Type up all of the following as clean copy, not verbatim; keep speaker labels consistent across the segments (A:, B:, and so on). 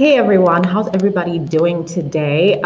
A: Hey everyone, how's everybody doing today?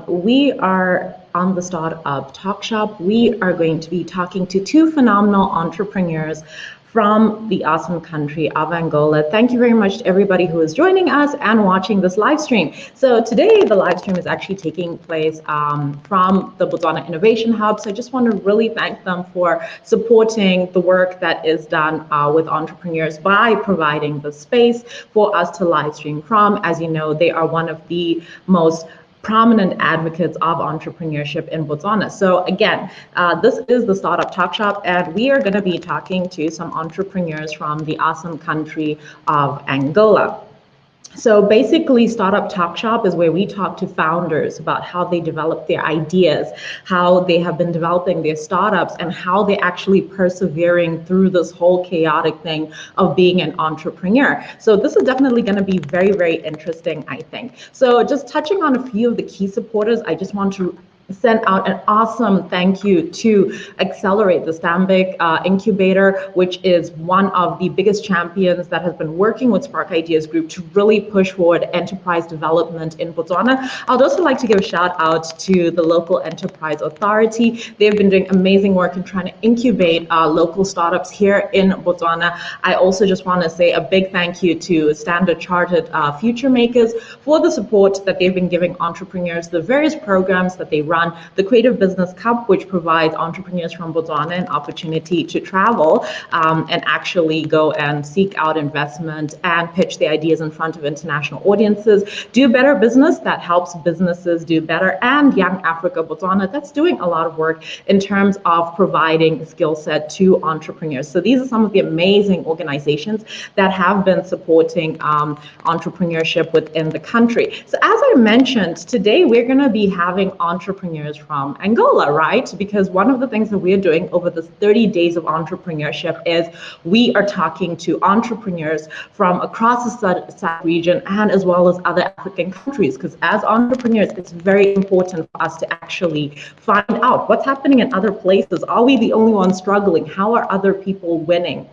A: We are on the Startup Talkshop. We are going to be talking to two phenomenal entrepreneurs from the awesome country of Angola. Thank you very much to everybody who is joining us and watching this live stream. So today the live stream is actually taking place from the Botswana Innovation Hub. So I just want to really thank them for supporting the work that is done with entrepreneurs by providing the space for us to live stream from. As you know, they are one of the most prominent advocates of entrepreneurship in Botswana. So again, this is the Startup Talk Shop, and we are going to be talking to some entrepreneurs from the awesome country of Angola. So basically, Startup Talk Shop is where we talk to founders about how they develop their ideas, how they have been developing their startups, and how they're actually persevering through this whole chaotic thing of being an entrepreneur. So this is definitely going to be very, very interesting, I think. So just touching on a few of the key supporters, I just want to send out an awesome thank you to Accelerate, the Stanbic incubator, which is one of the biggest champions that has been working with Spark Ideas Group to really push forward enterprise development in Botswana. I'd also like to give a shout out to the local enterprise authority. They've been doing amazing work in trying to incubate local startups here in Botswana. I also just want to say a big thank you to Standard Chartered Future Makers for the support that they've been giving entrepreneurs, the various programs that they run, the Creative Business Cup, which provides entrepreneurs from Botswana an opportunity to travel and actually go and seek out investment and pitch their ideas in front of international audiences. Do Better Business, that helps businesses do better, and Young Africa Botswana, that's doing a lot of work in terms of providing skill set to entrepreneurs. So these are some of the amazing organizations that have been supporting entrepreneurship within the country. So as I mentioned, today we're going to be having entrepreneurs from Angola, right? Because one of the things that we're doing over the 30 days of entrepreneurship is we are talking to entrepreneurs from across the SADC region and as well as other African countries. Because as entrepreneurs, it's very important for us to actually find out what's happening in other places. Are we the only ones struggling? How are other people winning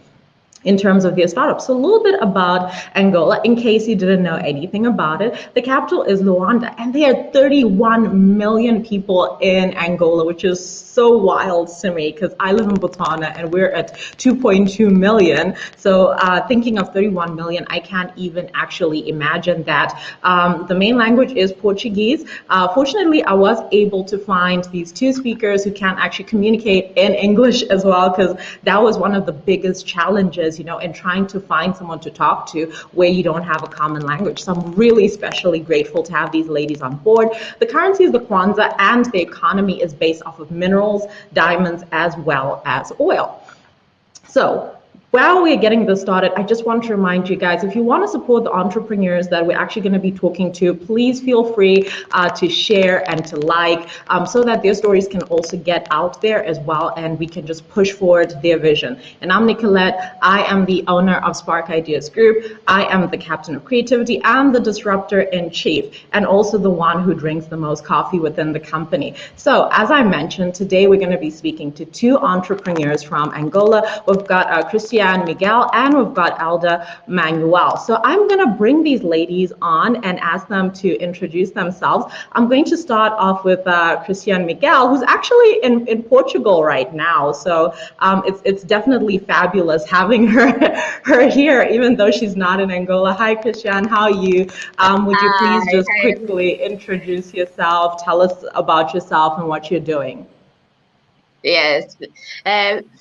A: in terms of their startups? So a little bit about Angola, in case you didn't know anything about it. The capital is Luanda, and there are 31 million people in Angola, which is so wild to me because I live in Botswana and we're at 2.2 million. So thinking of 31 million, I can't even actually imagine that. The main language is Portuguese. Fortunately, I was able to find these two speakers who can actually communicate in English as well, because that was one of the biggest challenges, in trying to find someone to talk to where you don't have a common language. So I'm really especially grateful to have these ladies on board. The currency is the Kwanza, and the economy is based off of minerals, diamonds, as well as oil. So while we're getting this started, I just want to remind you guys, if you want to support the entrepreneurs that we're actually going to be talking to, please feel free to share and to like so that their stories can also get out there as well, and we can just push forward their vision. And I'm Nicolette. I am the owner of Spark Ideas Group. I am the captain of creativity. I'm the disruptor in chief, and also the one who drinks the most coffee within the company. So as I mentioned, today we're going to be speaking to two entrepreneurs from Angola. We've got Cristiane, Miguel, and we've got Alda Manuel. So I'm going to bring these ladies on and ask them to introduce themselves. I'm going to start off with Cristiane Miguel, who's actually in Portugal right now. So it's definitely fabulous having her here, even though she's not in Angola. Hi, Cristiane, how are you? Would you please just quickly introduce yourself, tell us about yourself and what you're doing?
B: Yes.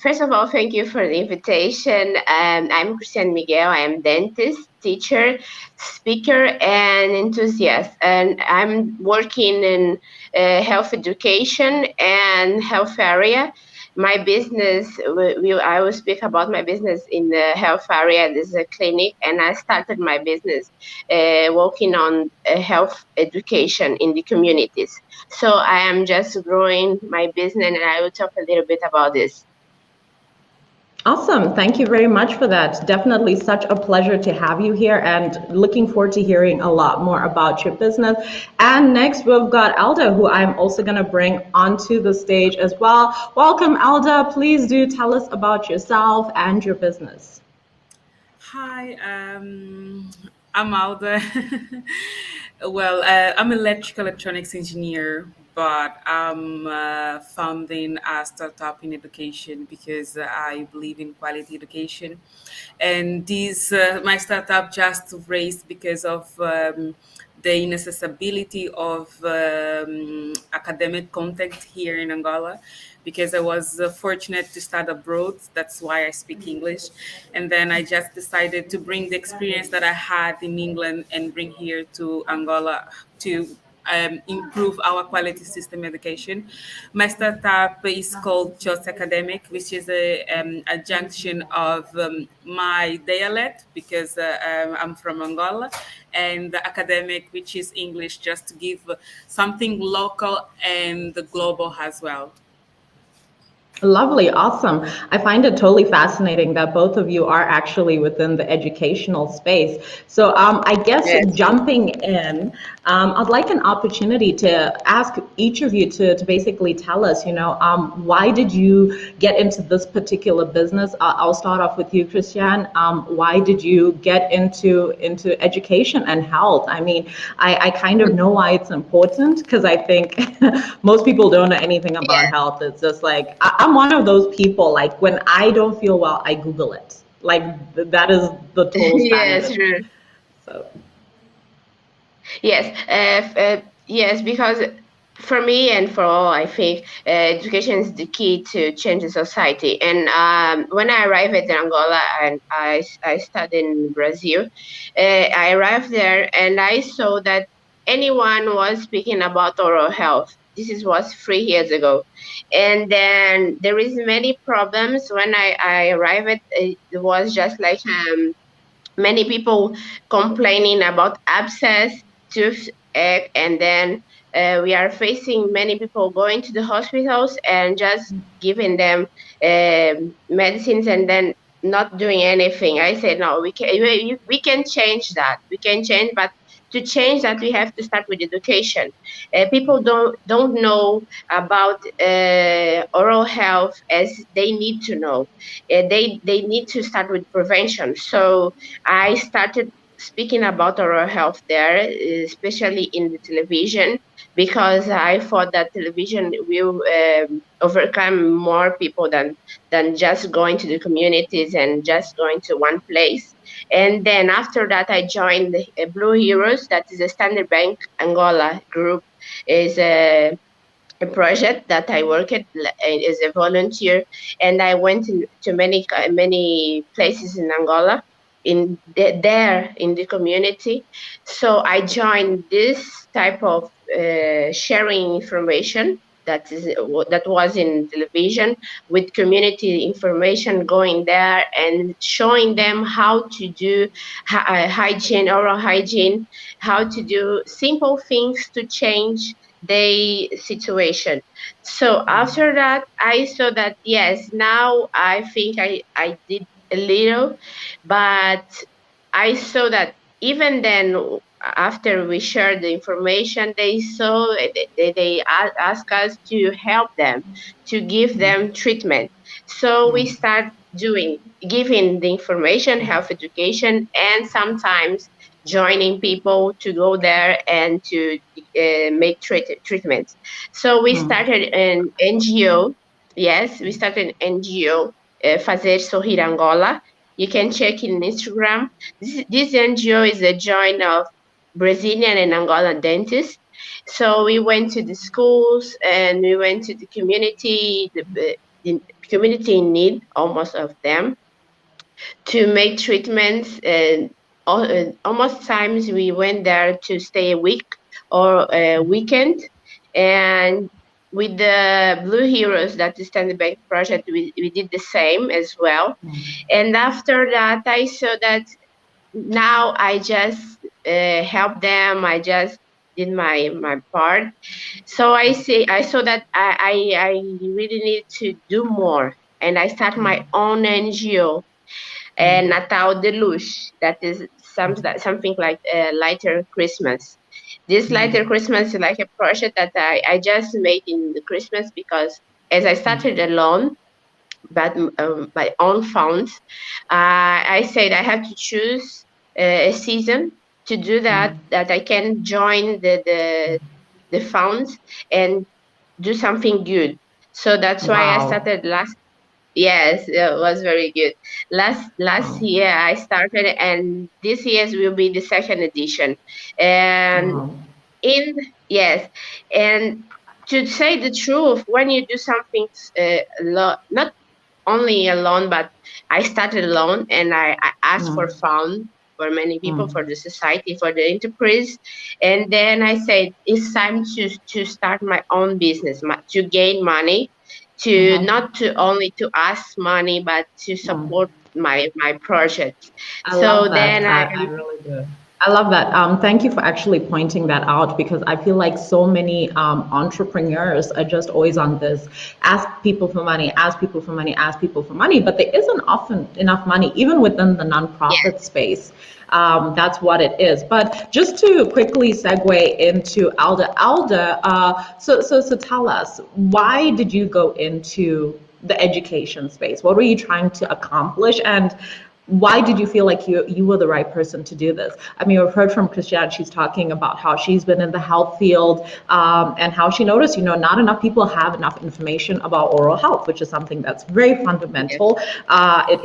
B: First of all, thank you for the invitation. I'm Cristiane Miguel. I am dentist, teacher, speaker, and enthusiast. And I'm working in health education and health area. My business, I will speak about my business in the health area. This is a clinic, and I started my business working on health education in the communities. So I am just growing my business, and I will talk a little bit about this.
A: Awesome. Thank you very much for that. Definitely such a pleasure to have you here, and looking forward to hearing a lot more about your business. And next we've got Alda, who I'm also going to bring onto the stage as well. Welcome, Alda. Please do tell us about yourself and your business.
C: Hi, I'm Alda. Well, I'm electrical electronics engineer, but I'm founding a startup in education because I believe in quality education. And this my startup just raised because of the inaccessibility of academic content here in Angola, because I was fortunate to start abroad. That's why I speak English. And then I just decided to bring the experience that I had in England and bring here to Angola to improve our quality system education. My startup is called Just Academic, which is a junction of my dialect, because I'm from Angola, and the academic, which is English, just to give something local and global as well.
A: Lovely, awesome. I find it totally fascinating that both of you are actually within the educational space. So I guess
B: Yes.
A: jumping in, I'd like an opportunity to ask each of you to basically tell us, why did you get into this particular business? I'll start off with you, Cristiane. Why did you get into education and health? I mean, I kind of know why it's important because I think most people don't know anything about
B: Yes.
A: health. It's just like I'm one of those people. Like when I don't feel well, I Google it. Like that is the total
B: Yes,
A: standard.
B: true.
A: So
B: Yes, yes, because for me and for all, I think education is the key to change the society. And when I arrived at Angola and I studied in Brazil, I arrived there and I saw that anyone was speaking about oral health. Was 3 years ago, and then there is many problems. When I arrived, it was just like many people complaining about abscess, toothache, and then we are facing many people going to the hospitals and just giving them medicines and then not doing anything. I said no, we can change that. We can change, but to change that we have to start with education. People don't know about oral health as they need to know. They need to start with prevention. So I started speaking about oral health there, especially in the television, because I thought that television will overcome more people than just going to the communities and just going to one place. And then after that, I joined the Blue Heroes, that is a Standard Bank Angola group, is a project that I worked as a volunteer, and I went to many places in Angola, there in the community. So I joined this type of sharing information that was in television, with community information, going there and showing them how to do hygiene, oral hygiene, how to do simple things to change the situation. So after that, I saw that yes, now I think I did a little, but I saw that even then, after we shared the information, they ask us to help them, to give them treatment. So we start doing giving the information, health education, and sometimes joining people to go there and to make treatments. So we started an NGO. Yes, we started an NGO, Fazer Sorrir Angola. You can check in Instagram. This NGO is a joint of Brazilian and Angolan dentists. So we went to the schools and we went to the community in need, almost of them, to make treatments. And almost times we went there to stay a week or a weekend. And with the Blue Heroes, that is Stand Bank project, we did the same as well. And after that, I saw that now I just help them. I just did my part. So I saw that I really need to do more, and I start my own NGO, Natal de Luz. That is something like Lighter Christmas. This Lighter Christmas is like a project that I just made in the Christmas, because as I started alone, but my own funds, I said I have to choose a season to do that, that I can join the funds and do something good. So that's why I
A: Wow.
B: started last. Yes, it was very good. Last
A: Wow.
B: year I started, and this year's will be the second edition. And
A: Wow.
B: in yes, and to say the truth, when you do something not only alone, but I started alone, and I asked for
A: Mm,
B: fund for many people,
A: mm,
B: for the society, for the enterprise, and then I said it's time to start my own business, to gain money, to
A: uh-huh,
B: not to only to ask money, but to
A: mm.
B: support my project.
A: I
B: So
A: love that.
B: then
A: I really do. I love that. Thank you for actually pointing that out because I feel like so many entrepreneurs are just always on this ask people for money, ask people for money, ask people for money, but there isn't often enough money, even within the nonprofit
B: yes,
A: space. That's what it is. But just to quickly segue into Alda, so tell us, why did you go into the education space? What were you trying to accomplish? And why did you feel like you were the right person to do this? I mean, we've heard from Cristiane. She's talking about how she's been in the health field and how she noticed, not enough people have enough information about oral health, which is something that's very
B: yes,
A: fundamental.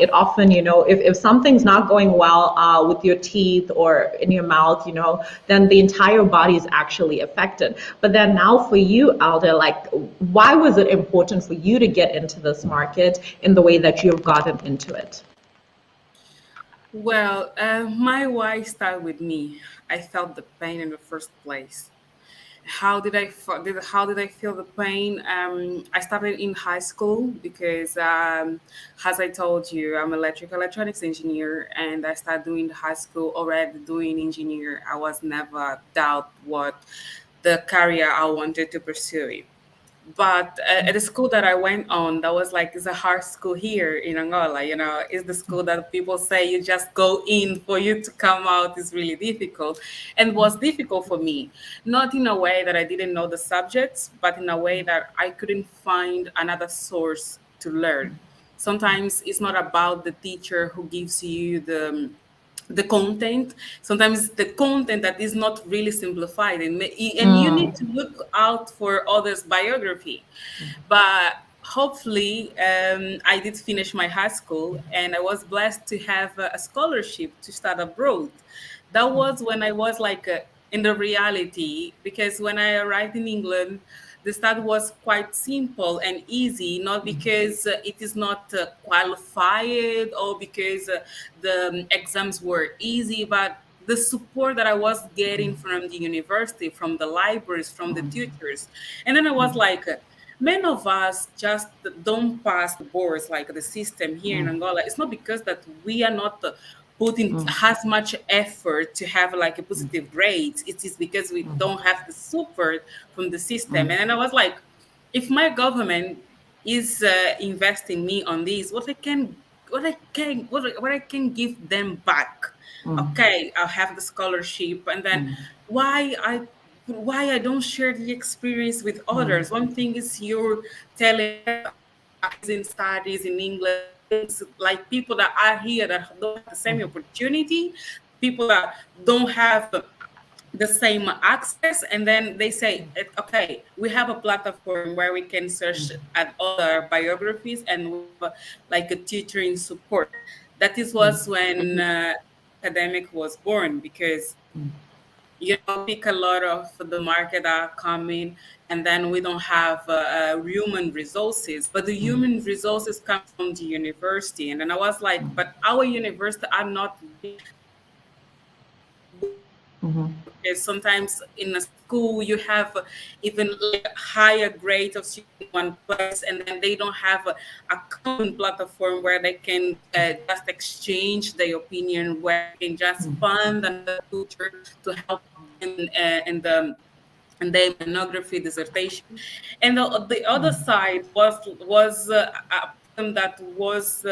A: It often, if something's not going well with your teeth or in your mouth, then the entire body is actually affected. But then now for you, Alda, like, why was it important for you to get into this market in the way that you've gotten into it?
C: Well, my why started with me. I felt the pain in the first place. How did I feel the pain? I started in high school because, as I told you, I'm electrical electronics engineer, and I started doing the high school already doing engineer. I was never doubt what the career I wanted to pursue. But at the school that I went on, that was like, it's a hard school here in Angola. It's the school that people say you just go in, for you to come out is really difficult. And was difficult for me, not in a way that I didn't know the subjects, but in a way that I couldn't find another source to learn. Sometimes it's not about the teacher who gives you the content. Sometimes the content that is not really simplified, and you need to look out for others biography. But hopefully, I did finish my high school, and I was blessed to have a scholarship to start abroad. That was when I was like, in the reality, because when I arrived in England, the start was quite simple and easy, not because it is not qualified, or because the exams were easy, but the support that I was getting from the university, from the libraries, from the tutors. And then I was like, many of us just don't pass the boards, like the system here in Angola. It's not because that we are not putting as much effort to have like a positive grades. It is because we don't have the support from the system. And then I was like, if my government is investing me on this, what I can give them back. Okay, I'll have the scholarship, and then why I why I don't share the experience with others. One thing is you're telling amazing studies in England, things like people that are here that don't have the same opportunity, people that don't have the same access, and then they say, okay, we have a platform where we can search at other biographies, and we have like a tutoring support. That is was when academic was born, because we pick a lot of the market are coming, and then we don't have human resources, but the human resources come from the university. And then I was like, but our university are not really good enough, because sometimes in a school you have even like higher grades of students in one place, and then they don't have a common platform where they can just exchange their opinion, where they can just fund another tutor to help them in their monography dissertation. And the other side was a problem that was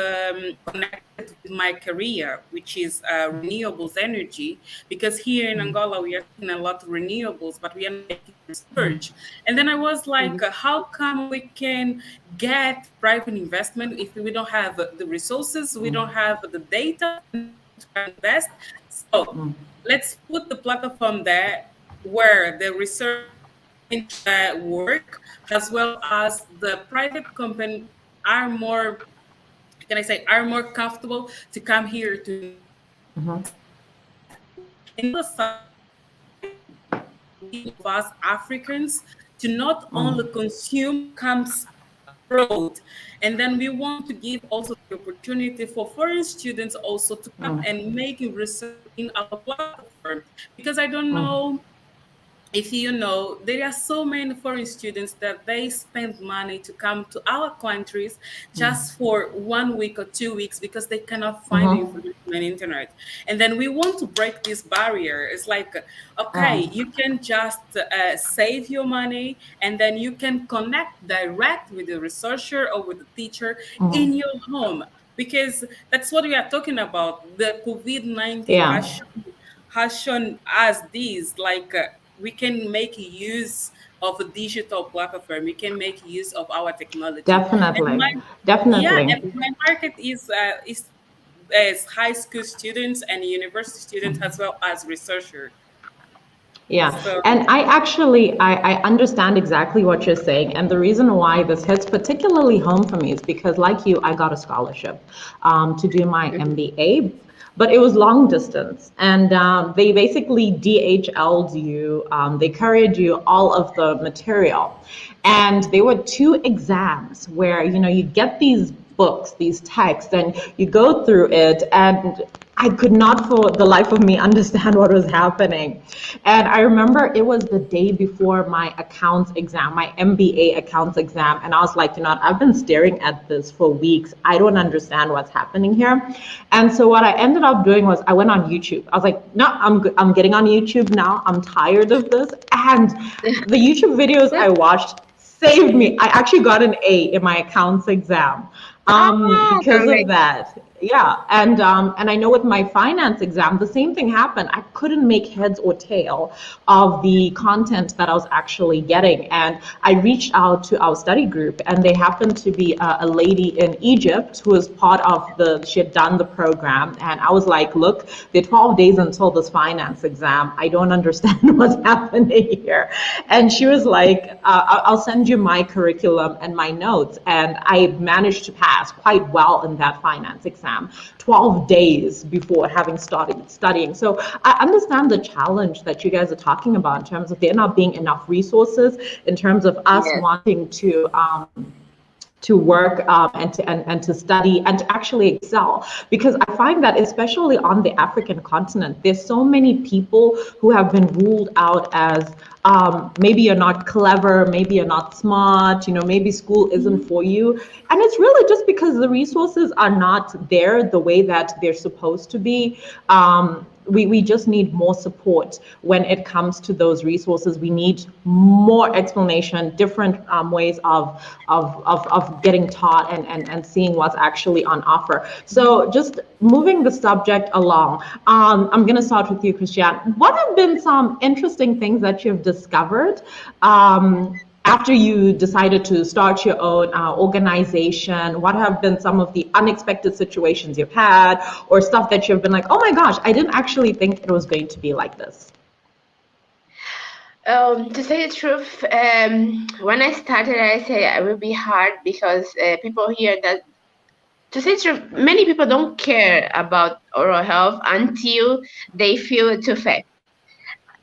C: connected with my career, which is renewables energy, because here in Angola we are seeing a lot of renewables, but we are not making research. And then I was like, how come we can get private investment if we don't have the resources, we don't have the data, and then to invest. So let's put the platform there where the researchers are going to work, as well as the private company are more, can I say, are more comfortable to come here to invest. And on the other side, I want we of us Africans to not only consume what comes abroad, and then we want to give also the opportunity for foreign students also to come and make research in our platform. Because I don't know if you know, there are so many foreign students that they spend money to come to our countries just for 1 week or 2 weeks because they cannot find the information on the internet. And then we want to break this barrier. It's like, okay, you can just save your money, and then you can connect direct with the researcher or with the teacher in your home. Because that's what we are talking about. The COVID-19
A: Yeah,
C: has shown us this, like we can make use of a digital platform, we can make use of our technology. And
A: definitely,
C: my, yeah, and
A: definitely.
C: my market is high school students and university students as well as researchers.
A: Yeah,
C: So
A: and I understand exactly what you're saying, and the reason why this hits particularly home for me is because, like you, I got a scholarship to do my MBA, but it was long distance, and they basically DHL'd you, they couriered you all of the material, and there were two exams where you get these books, these texts, and you go through it, and I could not for the life of me understand what was happening. And I remember it was the day before my accounts exam, my MBA accounts exam. And I was like, I've been staring at this for weeks. I don't understand what's happening here. And so what I ended up doing was I went on YouTube. I was like, no, I'm getting on YouTube now. I'm tired of this. And the YouTube videos I watched saved me. I actually got an A in my accounts exam because of that. Yeah, and I know with my finance exam, the same thing happened. I couldn't make heads or tail of the content that I was actually getting, and I reached out to our study group, and they happened to be a lady in Egypt who was part of the. She had done the program, and I was like, "Look, there are 12 days until this finance exam. I don't understand what's happening here." And she was like, "I'll send you my curriculum and my notes," and I managed to pass quite well in that finance exam. 12 days before having started studying. So I understand the challenge that you guys are talking about in terms of there not being enough resources, in terms of us
B: Yes,
A: wanting to work and to study and to actually excel, because I find that especially on the African continent there's so many people who have been ruled out as maybe you're not clever, maybe you're not smart, maybe school isn't for you, and it's really just because the resources are not there the way that they're supposed to be. We just need more support when it comes to those resources. We need more explanation, different ways of getting taught and seeing what's actually on offer. So just moving the subject along, I'm going to start with you, Cristiane. What have been some interesting things that you've discovered after you decided to start your own organization? What have been some of the unexpected situations you've had, or stuff that you've been like, oh my gosh, I didn't actually think it was going to be like this?
B: To say the truth, when I started, I said it will be hard because people here that, to say the truth, many people don't care about oral health until they feel it too fast.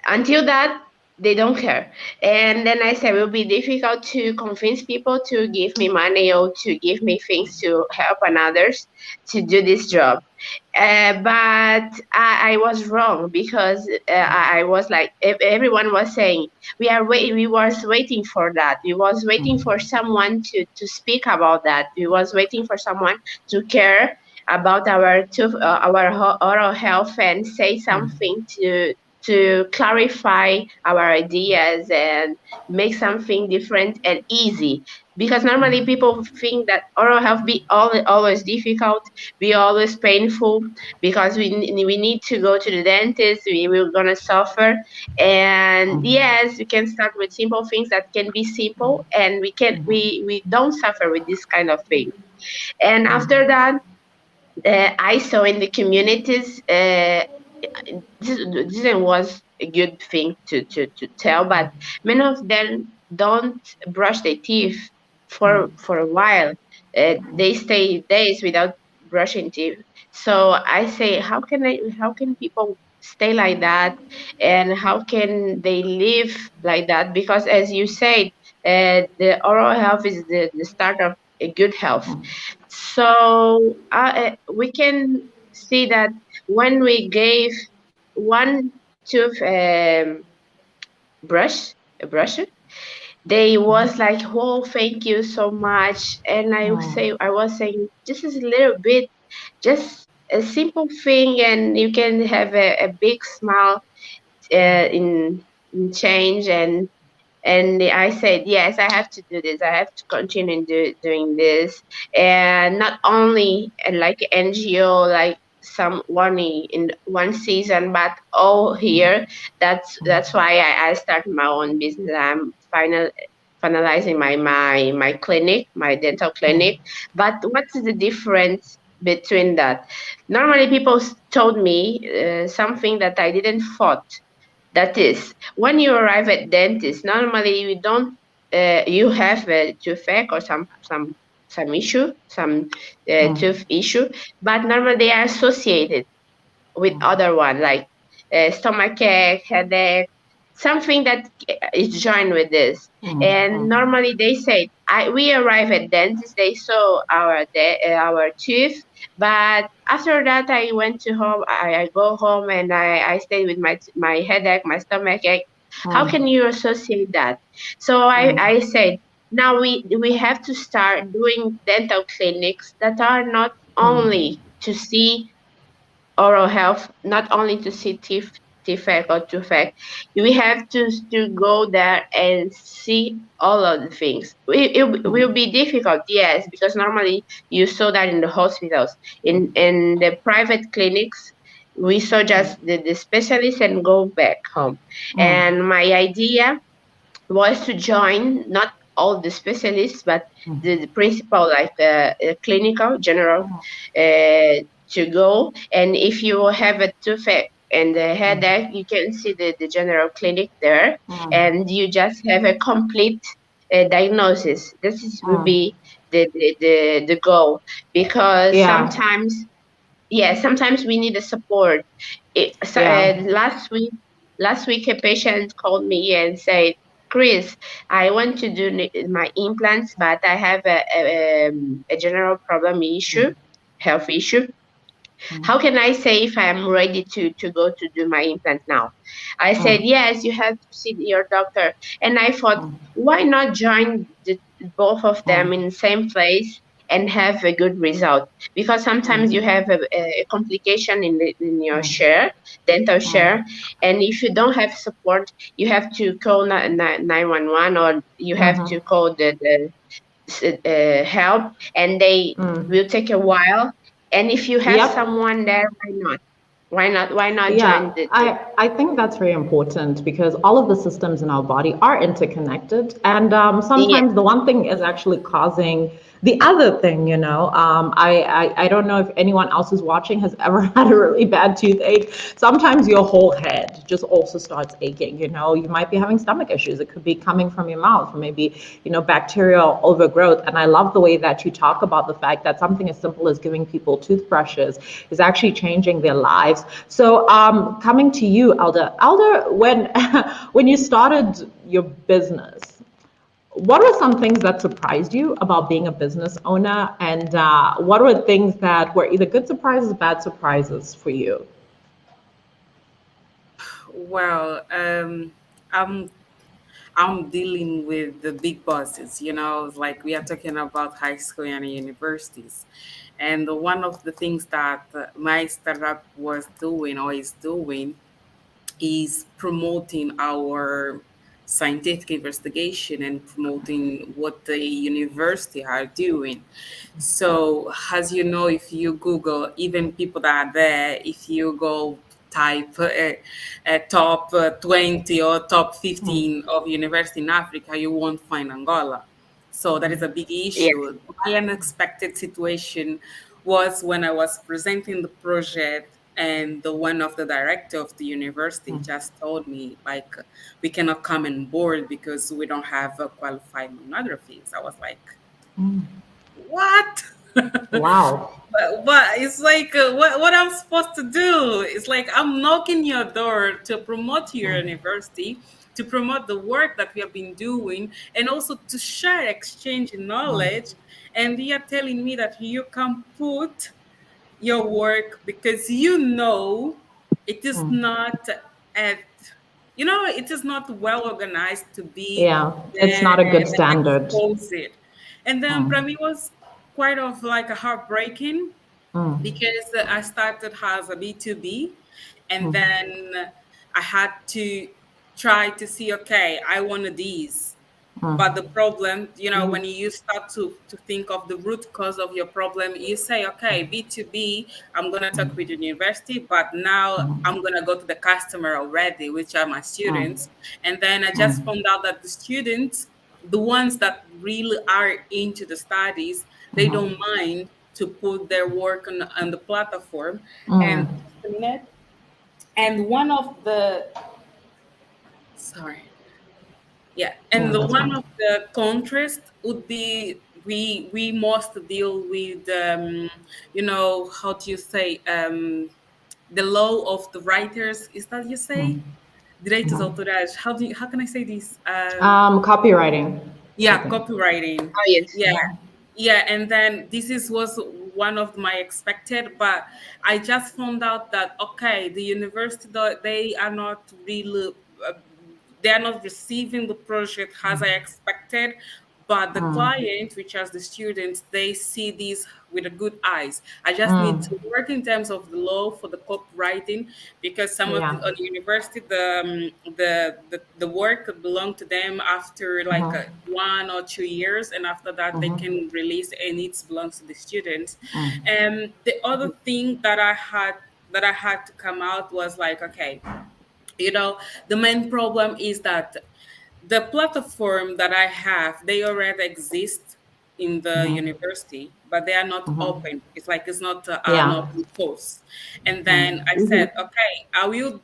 B: Until that, they don't care. And then I said it will be difficult to convince people to give me money or to give me things to help others to do this job. But I was wrong because I was like, everyone was saying we was waiting for that. We was waiting for someone to speak about that. We was waiting for someone to care about our oral health and say something to clarify our ideas and make something different and easy. Because normally people think that oral health be always difficult, be always painful, because we need to go to the dentist, we're gonna suffer. And yes, we can start with simple things that can be simple, and we don't suffer with this kind of thing. And after that, I saw in the communities, this was a good thing to tell, but many of them don't brush their teeth for a while. They stay days without brushing teeth. So I say, how can people stay like that, and how can they live like that? Because as you said, the oral health is the start of a good health. So we can see that when we gave one tooth brush, a brush, they was like, "Oh, thank you so much." And I was saying, "This is a little bit, just a simple thing, and you can have a big smile in change." And I said, yes, I have to do this. I have to continue doing this. And not only like NGO, like some one in one season, but all here. That's why I started my own business. I'm finalizing my clinic, my dental clinic. But what's the difference between that? Normally, people told me something that I didn't thought, that is, when you arrive at dentist, normally you don't, you have a toothache or some issue, some tooth issue, but normally they are associated with other one, like stomach ache, headache, something that is joined with this. And normally they say, we arrive at dentist, they saw our tooth, but after that I went to home. I go home and I stay with my headache, my stomach ache. How can you associate that? So I said, now we have to start doing dental clinics that are not only to see oral health, not only to see defect or defect. We have to go there and see all of the things. It will be difficult, yes, because normally you saw that in the hospitals. In the private clinics, we saw just the specialists and go back home. And my idea was to join not all the specialists, but the principal, like the clinical general, to go. And if you have a toothache and a headache, you can see the general clinic there, and you just have a complete diagnosis. Will be the goal, because
A: Yeah,
B: sometimes we need a support.
A: yeah.
B: Last week a patient called me and said, Chris, I want to do my implants, but I have a general problem issue, health issue. How can I say if I am ready to go to do my implant now? I said, yes, you have to see your doctor. And I thought, why not join both of them in the same place and have a good result? Because sometimes you have a complication in your share, dental share. And if you don't have support, you have to call 911, or you have to call the help, and they will take a while. And if you have
A: Yep.
B: someone there, why not? Why not join
A: Yeah,
B: the
A: I think that's very important because all of the systems in our body are interconnected. And
B: yeah,
A: sometimes the one thing is actually causing the other thing, you know. I don't know if anyone else who's watching has ever had a really bad toothache. Sometimes your whole head just also starts aching, you know. You might be having stomach issues. It could be coming from your mouth, or maybe, you know, bacterial overgrowth. And I love the way that you talk about the fact that something as simple as giving people toothbrushes is actually changing their lives. So coming to you, Alda, when when you started your business, what were some things that surprised you about being a business owner, and what were things that were either good surprises, bad surprises for you?
C: Well, I'm I'm dealing with the big bosses, like we are talking about high school and universities. And one of the things that my startup was doing or is doing is promoting our scientific investigation and promoting what the university are doing. So, as you know, if you Google, even people that are there, if you go type a top 20 or top 15 of university in Africa, you won't find Angola. So that is a big
B: yeah,
C: issue. My unexpected situation was when I was presenting the project, and the one of the director of the university just told me, like, we cannot come on board because we don't have a qualified monographers. I was like, what?
A: Wow.
C: But it's like, what I'm supposed to do? It's like I'm knocking your door to promote your university, to promote the work that we have been doing, and also to share, exchange knowledge. And you're telling me that you can put your work because it is not at it is not well organized to be
A: Yeah, it's
C: there
A: not a good
C: and
A: standard.
C: expose it. And then for
A: Mm,
C: me was quite of like a heartbreaking,
A: mm,
C: because I started as a B2B, and
A: mm,
C: then I had to try to see, okay, I wanted these. But the
A: mm,
C: problem, when you start to think of the root cause of your problem, you say, okay, B2B, I'm going to talk with the university, but now I'm going to go to the customer already, which are my students. And then I just found out that the students, the ones that really are into the studies, they don't mind to put their work on the platform. And
A: mm.
C: just a minute. And one of the, sorry. Yeah,
A: Yeah,
C: and the
A: that's
C: one
A: fine.
C: of the contrast would be, we must deal with, how do you say, the law of the writers, is that you say, direitos autorais, how can I say this,
A: Copywriting, I
C: yeah,
A: think.
C: copywriting.
B: Oh, yes.
C: Yeah. Yeah, and then was one of my expected, but I just found out that, okay, the university, they are not really, uh, they are not receiving the project as I expected. But the client, which are the students, they see these with a good eyes. I just need to work in terms of the law for the copywriting, because some of
A: Yeah.
C: on the university, the work could belong to them after like 1 or 2 years, and after that they can release, and it belongs to the students. And the other thing that I had to come out was like, okay, you know the main problem is that the platform that I have, they already exist in the university, but they are not open. It's like it's not an
A: Yeah.
C: open source. And then I said, okay, I will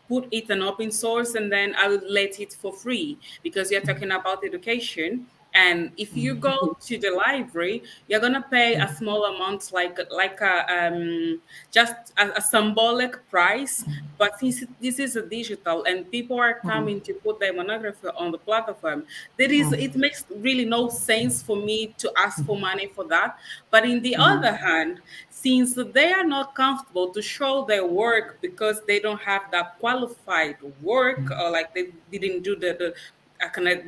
C: put it an open source, and then I will let it for free, because you're talking about education. And if you go to the library, you're gonna pay a small amount, like a just a symbolic price. But since this is a digital, and people are coming to put their monography on the platform, it makes really no sense for me to ask for money for that. But in the other hand, since they are not comfortable to show their work because they don't have that qualified work, or like they didn't do the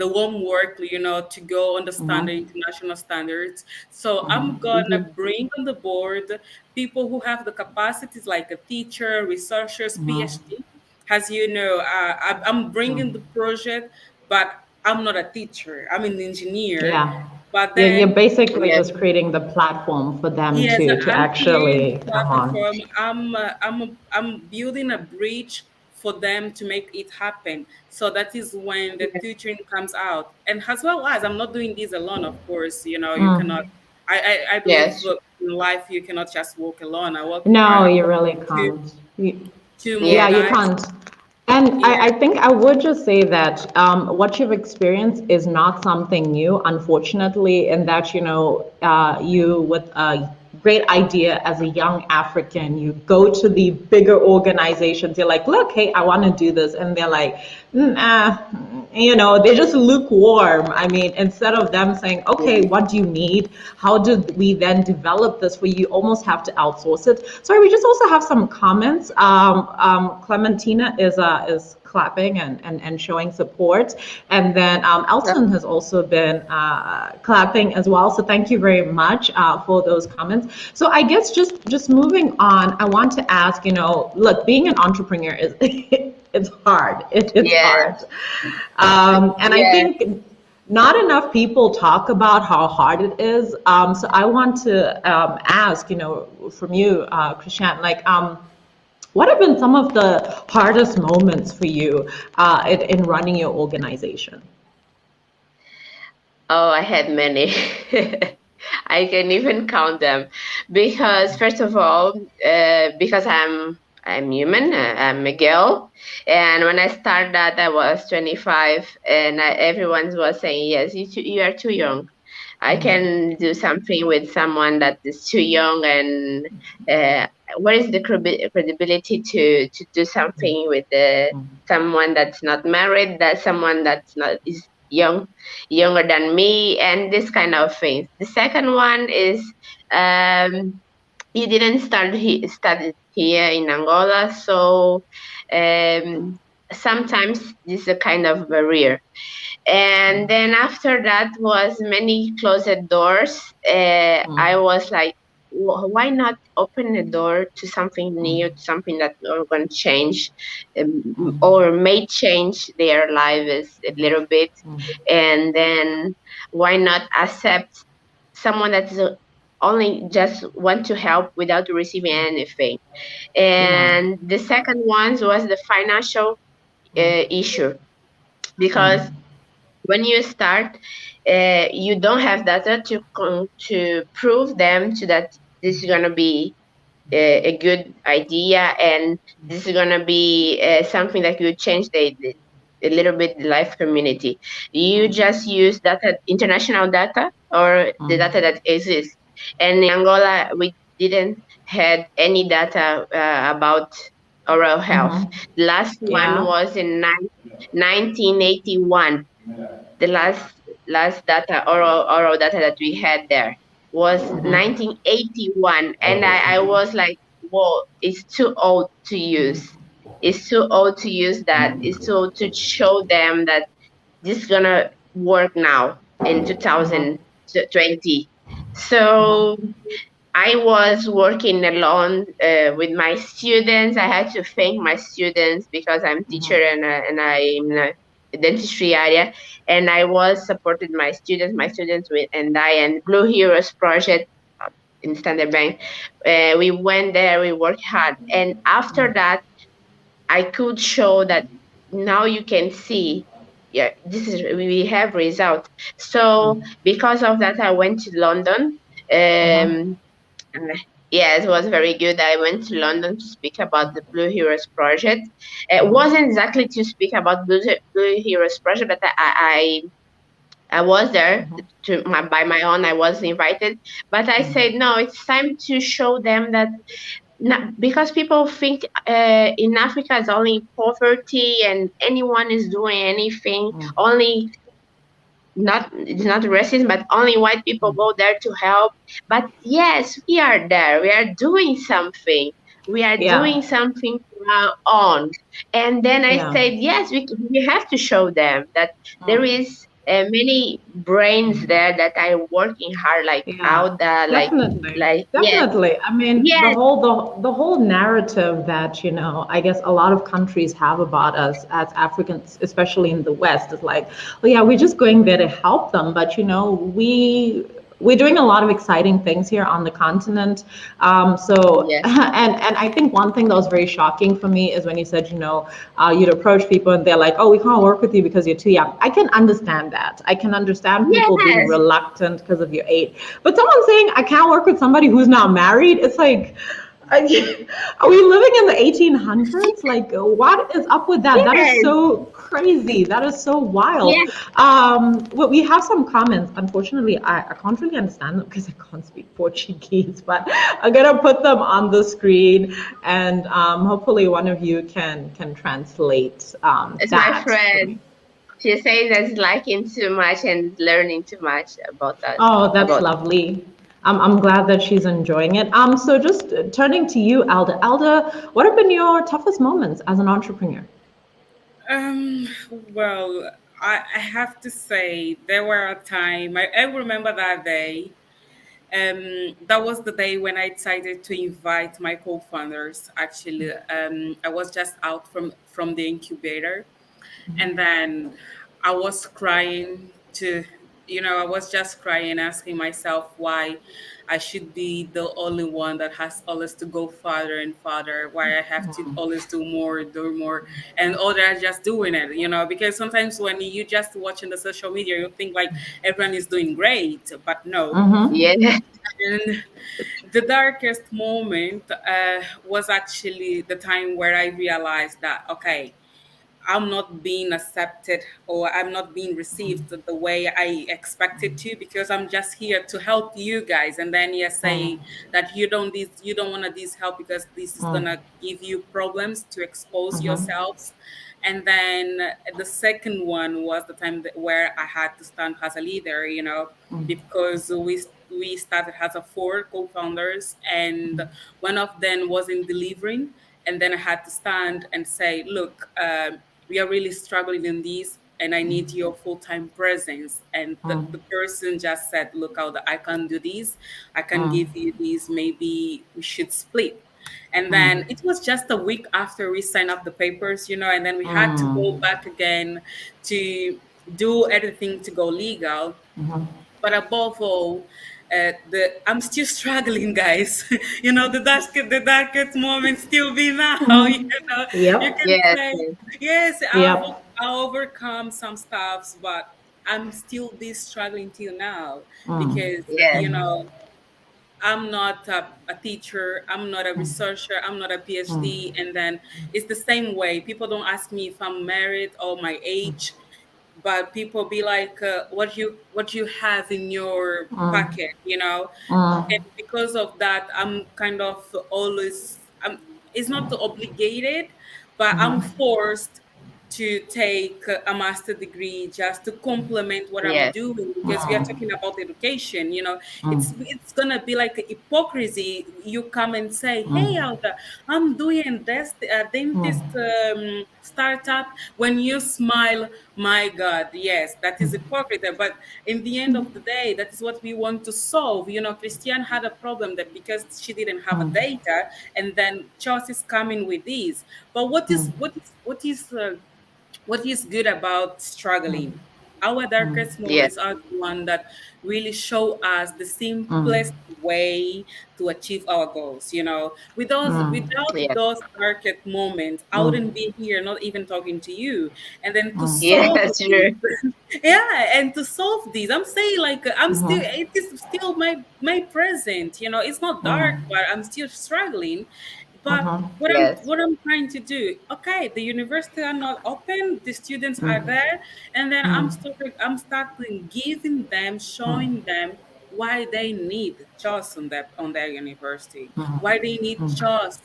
C: homework, to go understand the international standards. So I'm gonna bring on the board people who have the capacities, like a teacher, researchers, PhD. As you know, I'm bringing the project, but I'm not a teacher. I'm an engineer.
A: Yeah.
C: But
A: You're
C: then,
A: basically
B: Yes.
A: just creating the platform for them
C: yes,
A: to
C: I'm creating the
A: actually come on.
C: platform. I'm building a bridge for them to make it happen. So that is when the tutoring comes out, and as well as I'm not doing this alone. Of course, you cannot. I believe
B: Yes.
C: in life you cannot just walk alone. I
A: No, you
C: work
A: really
C: with
A: can't.
C: two more
A: Yeah,
B: Yes.
A: you
C: guys.
A: can't. And
C: Yeah.
A: I think I would just say that what you've experienced is not something new, unfortunately, in that, you with a great idea as a young African, you go to the bigger organizations, you're like, look, hey, I want to do this. And they're like, nah, they're just lukewarm. I mean, instead of them saying, okay, what do you need? How did we then develop this for you? You almost have to outsource it. Sorry, we just also have some comments. Clementina is clapping and showing support. And then Elton has also been clapping as well. So thank you very much for those comments. So I guess just moving on, I want to ask, look, being an entrepreneur is it's hard. It's hard.
B: Yes.
A: And I
B: Yes.
A: think not enough people talk about how hard it is. So I want to ask, from you, Cristiane, like, what have been some of the hardest moments for you in running your organization?
B: Oh, I had many. I can even count them because first of all, because I'm human, I'm Miguel, and when I started that I was 25, and everyone was saying, yes, you are too young. I can do something with someone that is too young, and uh, where is the credibility to do something with someone that's not married, that someone that's not is younger than me, and this kind of things. The second one is um, you didn't study here in Angola, so um, sometimes this is a kind of barrier. And then after that was many closed doors. I was like, why not open a door to something new, to something that are going to change, or may change their lives a little bit, and then why not accept someone that is only just want to help without receiving anything.
A: Yeah.
B: And the second one was the financial issue, because when you start, you don't have data to prove them to that this is gonna be a good idea, and this is gonna be something that will change a little bit the life community. You just use data, international data, or the data that exists. And in Angola, we didn't had any data about oral health. The last one
A: Yeah.
B: was in 1981. The last data, oral data that we had there was 1981, and I was like, whoa, it's too old to use. It's too old to use that. It's too old to show them that this is gonna work now in 2020. So I was working alone with my students. I had to thank my students because I'm teacher, and I'm in a dentistry area, and I was supported my students with and I and Blue Heroes project in Standard Bank. We went there, we worked hard, and after that, I could show that now you can see. Yeah, this is we have results. So because of that, I went to London. Um, uh, yeah, it was very good. I went to London to speak about the Blue Heroes project. It wasn't exactly to speak about Blue Heroes project, but I was there by my own. I was invited, but I said no. It's time to show them that because people think in Africa is only poverty and anyone is doing anything. Only not it's not racist, but only white people go there to help. But yes, we are there. We are doing something. We are
A: Yeah.
B: doing something for our own. And then I
A: Yeah.
B: said, yes, we have to show them that there is many brains there that are working hard, like
A: Yeah,
B: Alda,
A: definitely.
B: yes,
A: Definitely. I mean,
B: yes,
A: the whole narrative that, I guess a lot of countries have about us as Africans, especially in the West, is like, oh yeah, we're just going there to help them. But we're doing a lot of exciting things here on the continent. So,
B: yes,
A: and I think one thing that was very shocking for me is when you said, you'd approach people and they're like, oh, we can't work with you because you're too young. I can understand that. I can understand people being
B: yes,
A: reluctant because of your age. But someone saying, I can't work with somebody who's not married, it's like, are we living in the 1800s? Like, what is up with that? That is
B: yes,
A: so crazy. That is so wild.
B: yes.
A: Well, we have some comments. Unfortunately, I can't really understand them because I can't speak Portuguese, but I'm gonna put them on the screen, and hopefully one of you can translate
B: It's my
A: that for
B: friend.
A: me.
B: She says that's liking too much and learning too much about that.
A: Oh, that's
B: About
A: lovely. I'm glad that she's enjoying it. So just turning to you, Alda. Alda, what have been your toughest moments as an entrepreneur?
C: Um, well, I have to say there were a time I remember that day. That was the day when I decided to invite my co-founders. Actually, I was just out from the incubator, and then I was crying to I was just crying, asking myself why I should be the only one that has always to go farther and farther, why I have to always do more, and others are just doing it, because sometimes when you just watching the social media, you think like everyone is doing great, but no.
A: Mm-hmm.
B: Yeah.
C: And the darkest moment was actually the time where I realized that, okay, I'm not being accepted or I'm not being received the way I expected to, because I'm just here to help you guys, and then you say that you don't want this help because this is gonna give you problems to expose yourselves. And then the second one was the time where I had to stand as a leader, because we started as a four co-founders, and one of them wasn't delivering, and then I had to stand and say, look, we are really struggling in this, and I need your full-time presence. And the person just said, look, Alda, I can't do this, I can give you this, maybe we should split. And then it was just a week after we signed up the papers, and then we had to go back again to do everything to go legal. But above all, the I'm still struggling, guys. The darkest moment still be now. You
A: Yep.
C: can
B: Yes.
C: say yes.
A: Yep.
C: I overcome some stuffs, but I'm still this struggling till now, because
B: Yes.
C: I'm not a teacher, I'm not a researcher, I'm not a PhD, and then it's the same way. People don't ask me if I'm married or my age, but people be like, what you have in your pocket, and because of that, I'm kind of always, it's not obligated, but I'm forced to take a master degree just to complement what I'm
B: Yes.
C: doing, because we are talking about education. It's gonna be like a hypocrisy. You come and say, hey, Alda, I'm doing this dentist startup, when you smile. My God, yes, that is hypocrite. But in the end of the day, that is what we want to solve. Christiane had a problem that because she didn't have a data, and then Charles is coming with these. But what is good about struggling? Our darkest
B: Yes.
C: moments are the one that really show us the simplest way to achieve our goals. Without
B: Yes.
C: those darkest moments, I wouldn't be here, not even talking to you. And then to solve
B: Yes.
C: these,
B: Sure.
C: yeah, and to solve these, I'm saying like I'm still. It is still my present. It's not dark, but I'm still struggling. But what I'm
B: Yes.
C: what I'm trying to do, okay, the university are not open, the students are there, and then I'm starting giving them, showing them why they need trust on their university, why they need trust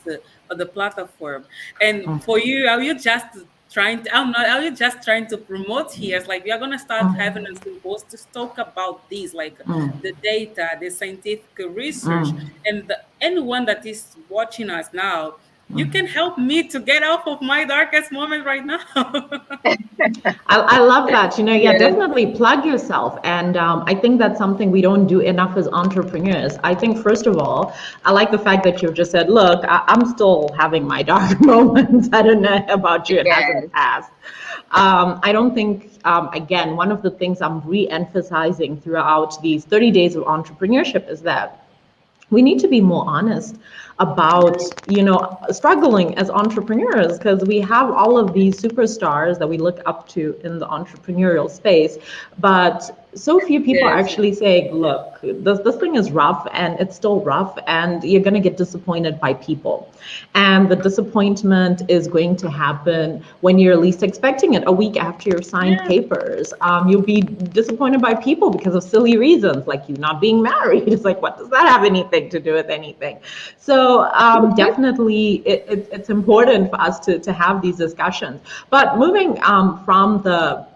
C: on the platform. And for you, are you just trying to I'm not are you just trying to promote here? It's like we are gonna start having a symposium to talk about this, like the data, the scientific research, and anyone that is watching us now, you can help me to get out of my darkest moment right now.
A: I love that. Yeah,
B: Yes.
A: definitely plug yourself. And I think that's something we don't do enough as entrepreneurs. I think, first of all, I like the fact that you've just said, look, I'm still having my dark moments. I don't know about you, it
B: Yes.
A: hasn't passed. I don't think, again, one of the things I'm re emphasizing throughout these 30 days of entrepreneurship is that we need to be more honest about struggling as entrepreneurs, because we have all of these superstars that we look up to in the entrepreneurial space, but so few people are
B: Yes.
A: actually saying, look, this thing is rough, and it's still rough, and you're going to get disappointed by people, and the disappointment is going to happen when you're least expecting it. A week after you've signed
C: Yeah.
A: papers, you'll be disappointed by people because of silly reasons, like you not being married. It's like, what does that have anything to do with anything? So definitely, it's important for us to have these discussions. But moving from the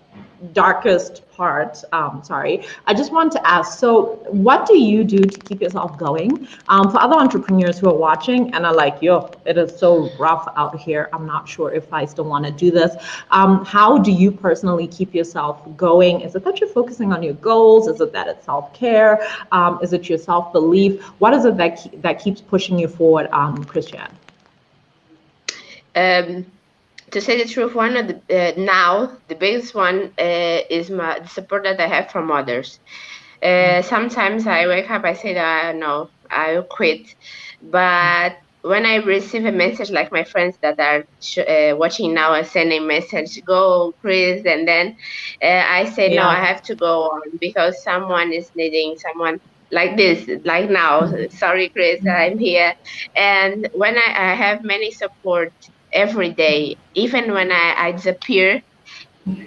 A: darkest part, sorry, I just want to ask, so what do you do to keep yourself going? For other entrepreneurs who are watching and are like, yo, it is so rough out here, I'm not sure if I still want to do this. How do you personally keep yourself going? Is it that you're focusing on your goals? Is it that it's self-care? Is it your self-belief? What is it that keeps pushing you forward, Cristiane?
B: Um, To say the truth, one of the now the biggest one is the support that I have from others. Sometimes I wake up, I say that no, I'll quit. But when I receive a message like my friends that are watching now are sending message, go Chris, and then I say no, I
A: Yeah.
B: have to go on because someone is needing someone like this, like now. Sorry, Chris, I'm here. And when I have many support every day, even when I disappear,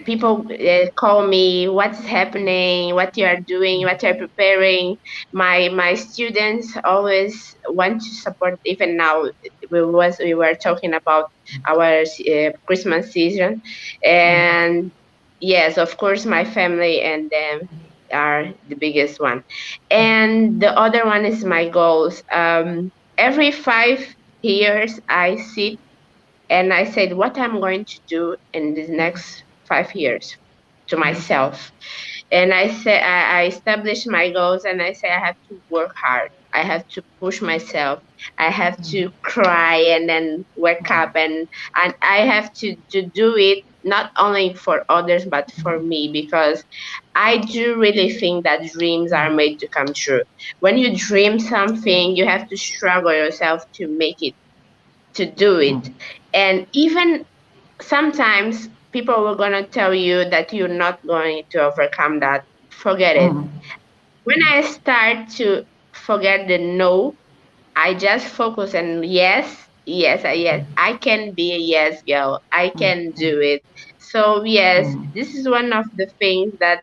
B: people call me, what's happening, what you are doing, what you're preparing. My students always want to support. Even now, we were talking about our Christmas season, and yes, of course, my family and them are the biggest one, and the other one is my goals. Every 5 years I sit and I said what I'm going to do in the next 5 years to myself. And I say I established my goals and I say I have to work hard. I have to push myself. I have to cry and then wake up and I have to do it not only for others but for me because I do really think that dreams are made to come true. When you dream something, you have to struggle yourself to make it, to do it. And even sometimes people were going to tell you that you're not going to overcome that. Forget it. When I start to forget the no, I just focus on yes, yes, yes. I can be a yes girl. I can do it. So yes, this is one of the things that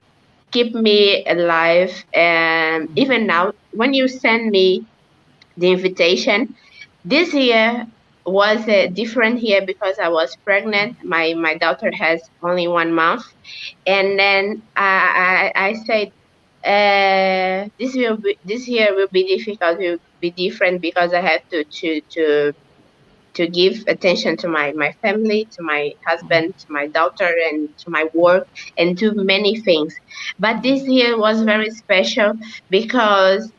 B: keep me alive. And even now, when you send me the invitation, this year was a different year because I was pregnant. My daughter has only 1 month, and then I said this year will be difficult. Will be different because I have to give attention to my family, to my husband, to my daughter, and to my work, and to many things. But this year was very special because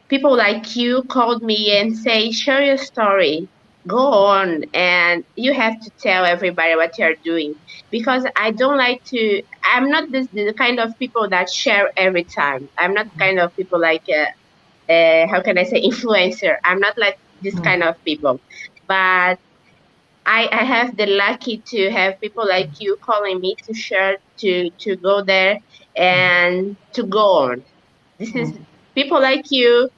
B: people like you called me and say, share your story. Go on, and you have to tell everybody what you're doing because I don't like to. I'm not the kind of people that share every time. I'm not kind of people like how can I say influencer. I'm not like this kind of people, but I have the lucky to have people like you calling me to share, to go there and to go on. This is people like you,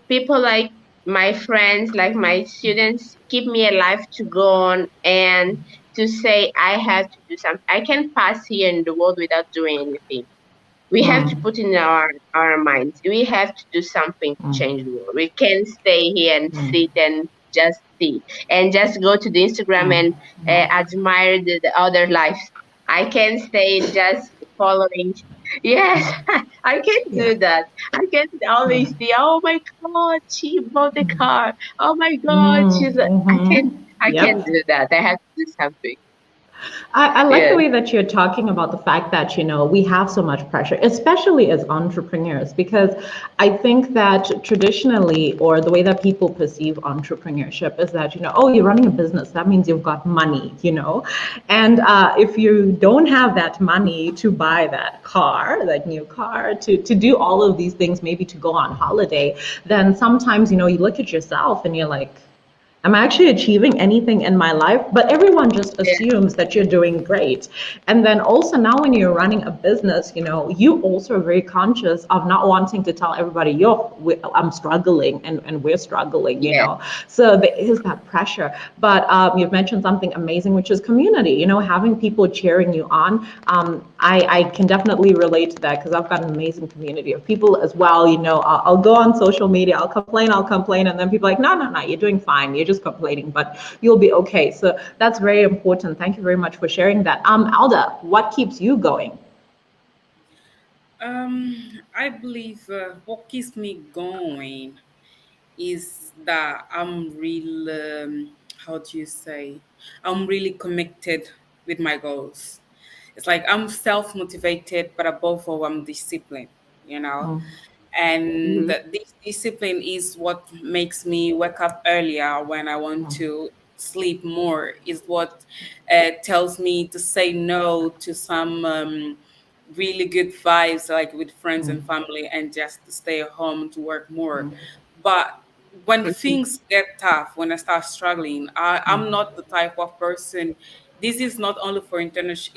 B: people like my friends, like my students, keep me alive to go on and to say I have to do something. I can pass here in the world without doing anything. We have to put in our minds. We have to do something to change the world. We can't stay here and sit and just see and just go to the Instagram and admire the other lives. I can stay just following. Yes, I can
A: Yeah.
B: do that. I can always see. Oh my God, she bought a car. Oh my God, she's. I can. I can
A: Yep.
B: do that. I have to do something.
A: I like the
B: Yes.
A: way that you're talking about the fact that, we have so much pressure, especially as entrepreneurs, because I think that traditionally, or the way that people perceive entrepreneurship is that, oh, you're running a business, that means you've got money. And if you don't have that money to buy that car, that new car, to do all of these things, maybe to go on holiday, then sometimes, you look at yourself and you're like, am I actually achieving anything in my life? But everyone just
B: Yeah.
A: assumes that you're doing great. And then also now when you're running a business, you also are very conscious of not wanting to tell everybody, yo, I'm struggling and we're struggling.
B: Yeah.
A: So there is that pressure. But you've mentioned something amazing, which is community, having people cheering you on. I can definitely relate to that because I've got an amazing community of people as well. I'll go on social media, I'll complain, and then people are like, no, no, no, you're doing fine. You're just complaining, but you'll be okay. So that's very important. Thank you very much for sharing that. Alda, what keeps you going?
C: I believe what keeps me going is that I'm real. How do you say? I'm really connected with my goals. It's like I'm self motivated, but above all, I'm disciplined. You know, and
B: Hmm.
C: this discipline is what makes me wake up earlier when I want to, sleep more, is what tells me to say no to some really good vibes, like with friends and family, and just to stay at home to work more. But when things get tough, when I start struggling, I'm not the type of person. This is not only for Jesus,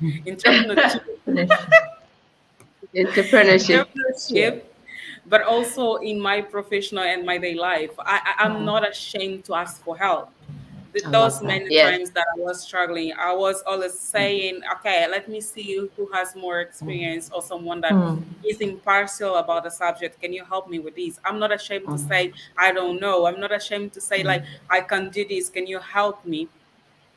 C: entrepreneurship,
A: Finish.
B: Entrepreneurship.
A: Yeah.
C: entrepreneurship, but also in my professional and my day life. I'm not ashamed to ask for help.
A: I
C: Those
A: love that.
C: many
B: Yes.
C: times that I was struggling, I was always saying, okay, let me see who has more experience or someone that is impartial about the subject. Can you help me with this? I'm not ashamed to say, I don't know. I'm not ashamed to say, like, I can do this. Can you help me?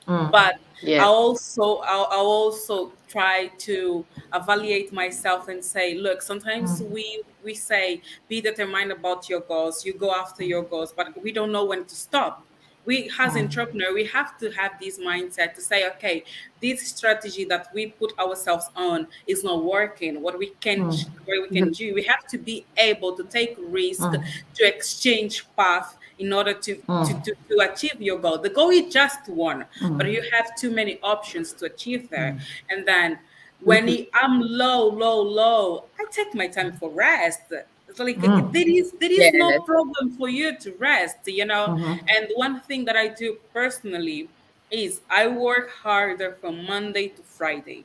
C: But
B: Yes.
C: I also try to evaluate myself and say, look, sometimes we say be determined about your goals, you go after your goals, but we don't know when to stop. We as entrepreneur, we have to have this mindset to say, okay, this strategy that we put ourselves on is not working. What we can do, we have to be able to take risk, to exchange path in order to achieve your goal. The goal is just one, but you have too many options to achieve there. And then when I'm low, I take my time for rest. It's like there is no
B: Yes.
C: problem for you to rest. And one thing that I do personally is I work harder from Monday to Friday.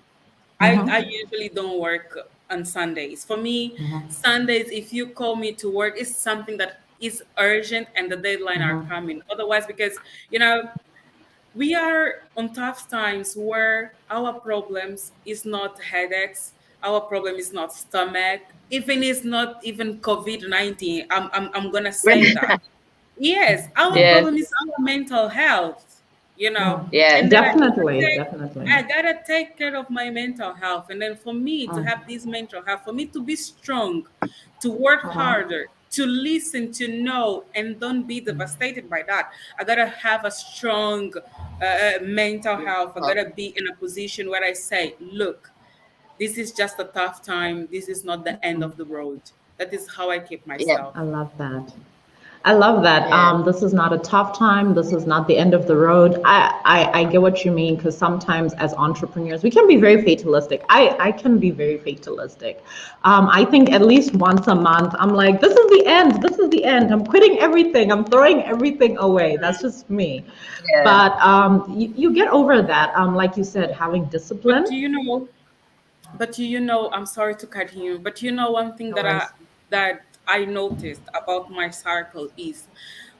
C: I usually don't work on Sundays. For me, Sundays, if you call me to work, it's something that is urgent and the deadline are coming. Otherwise, because we are on tough times where our problems is not headaches, our problem is not stomach, even it's not even COVID-19. I'm gonna say that. Yes, our
B: Yes.
C: problem is our mental health.
B: Yes.
C: And then
A: Definitely, definitely.
C: I gotta take care of my mental health. And then for me to have this mental health, for me to be strong, to work harder, to listen, to know, and don't be devastated by that. I gotta have a strong mental health. I gotta be in a position where I say, look, this is just a tough time. This is not the end of the road. That is how I keep
B: Yes.
C: myself.
A: I love that. I love that.
B: Yes.
A: This is not a tough time. This is not the end of the road. I get what you mean, because sometimes as entrepreneurs, we can be very fatalistic. I can be very fatalistic. I think at least once a month, I'm like, this is the end. This is the end. I'm quitting everything. I'm throwing everything away. That's just me.
B: Yes.
A: But you get over that. Like you said, having
C: But
A: discipline.
C: I'm sorry to cut you, but one thing
A: No worries.
C: that I noticed about my circle is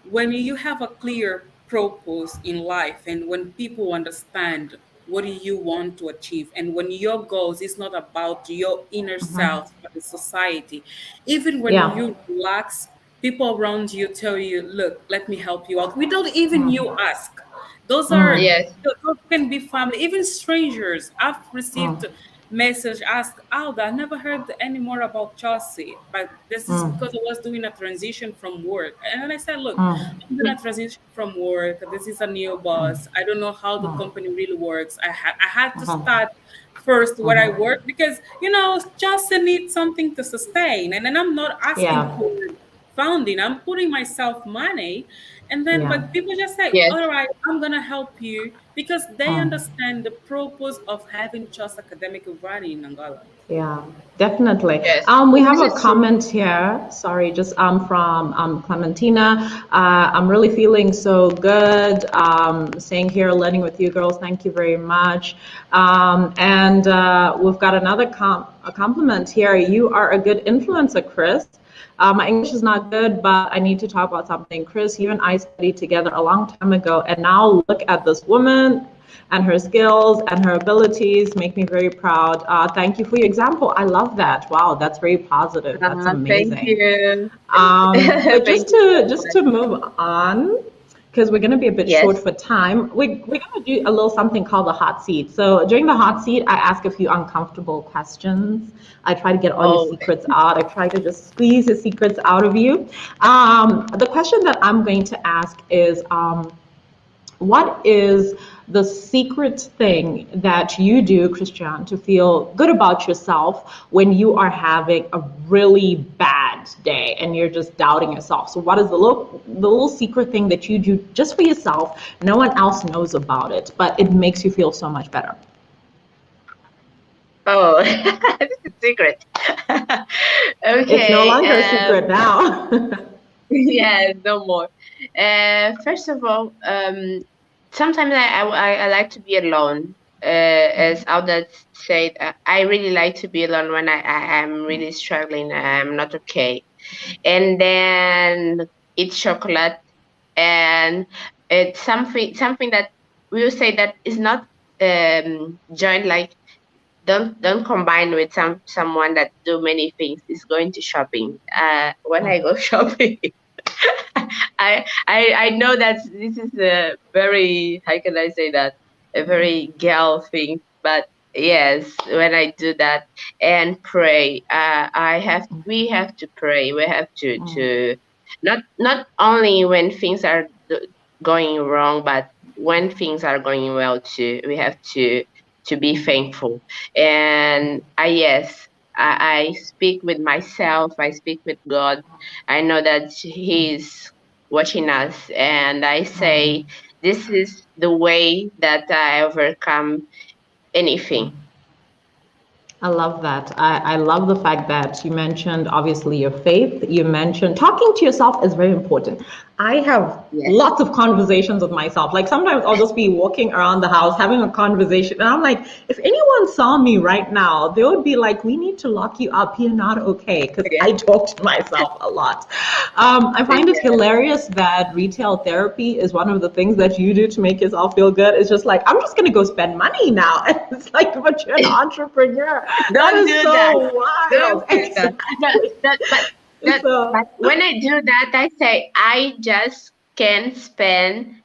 C: when you have a clear purpose in life and when people understand what do you want to achieve, and when your goals is not about your inner self but the society, even when
A: Yeah.
C: you relax, people around you tell you, look, let me help you out without even you ask. Those are
B: Yes.
C: those can be family, even strangers. I've received message ask Alda, I never heard any more about Chelsea, but this is because I was doing a transition from work. And then I said, look, I'm doing a transition from work. This is a new boss. I don't know how the company really works. I had to start first where I work because Chelsea needs something to sustain, and then I'm not asking
A: Yeah.
C: for funding. I'm putting myself money, and then
A: Yeah.
C: but people just say,
B: Yes.
C: "All right, I'm gonna help you," because they understand the purpose of having just academic running in Angola.
A: Yeah, definitely.
B: Yes.
A: We have
B: This
A: a
B: is true.
A: comment here. Sorry, just from Clementina. I'm really feeling so good. Saying here, learning with you girls. Thank you very much. And we've got another a compliment here. You are a good influencer, Chris. My English is not good, but I need to talk about something. Chris, you and I studied together a long time ago, and now look at this woman and her skills and her abilities make me very proud. Thank you for your example. I love that. Wow, that's very positive. That's
B: Thank
A: amazing.
B: you.
A: But
B: Thank
A: just
B: you so
A: to
B: much.
A: move on, because we're going to be a bit
B: Yes.
A: short for time, we're going to do a little something called the hot seat. So during the hot seat, I ask a few uncomfortable questions. I try to get all your
B: Oh,
A: secrets out. I try to just squeeze your secrets out of you. The question that I'm going to ask is, What is the secret thing that you do, Cristiane, to feel good about yourself when you are having a really bad day and you're just doubting yourself? So what is the little secret thing that you do just for yourself? No one else knows about it, but it makes you feel so much better.
B: Oh, this is secret.
A: It's no
B: Okay.
A: longer a secret now.
B: Yeah, no more. First of all, sometimes I like to be alone. As Alda said, I really like to be alone when I'm really struggling. I'm not okay, and then eat chocolate, and it's something that we will say that is not joined, like don't combine with someone that do many things. Is going to shopping. When I go shopping. I know that this is a very, how can I say that, a very girl thing, but yes, when I do that and pray, we have to pray. We have to not only when things are going wrong, but when things are going well too. We have to be thankful. And yes, I speak with myself. I speak with God. I know that He's watching us, and I say, this is the way that I overcome anything.
A: I love that. I love the fact that you mentioned obviously your faith. You mentioned talking to yourself is very important. I have
B: Yes.
A: lots of conversations with myself. Like sometimes I'll just be walking around the house having a conversation, and I'm like, if anyone saw me right now, they would be like, "We need to lock you up. You're not okay." Because
B: Yeah.
A: I talk to myself a lot. I find it hilarious that retail therapy is one of the things that you do to make yourself feel good. It's just like, I'm just going to go spend money now. And it's like, but you're an entrepreneur. That
B: Don't
A: is
B: do that.
A: so
B: Don't
A: wild.
B: do that. But
A: So,
B: when I do that, I say I just can spend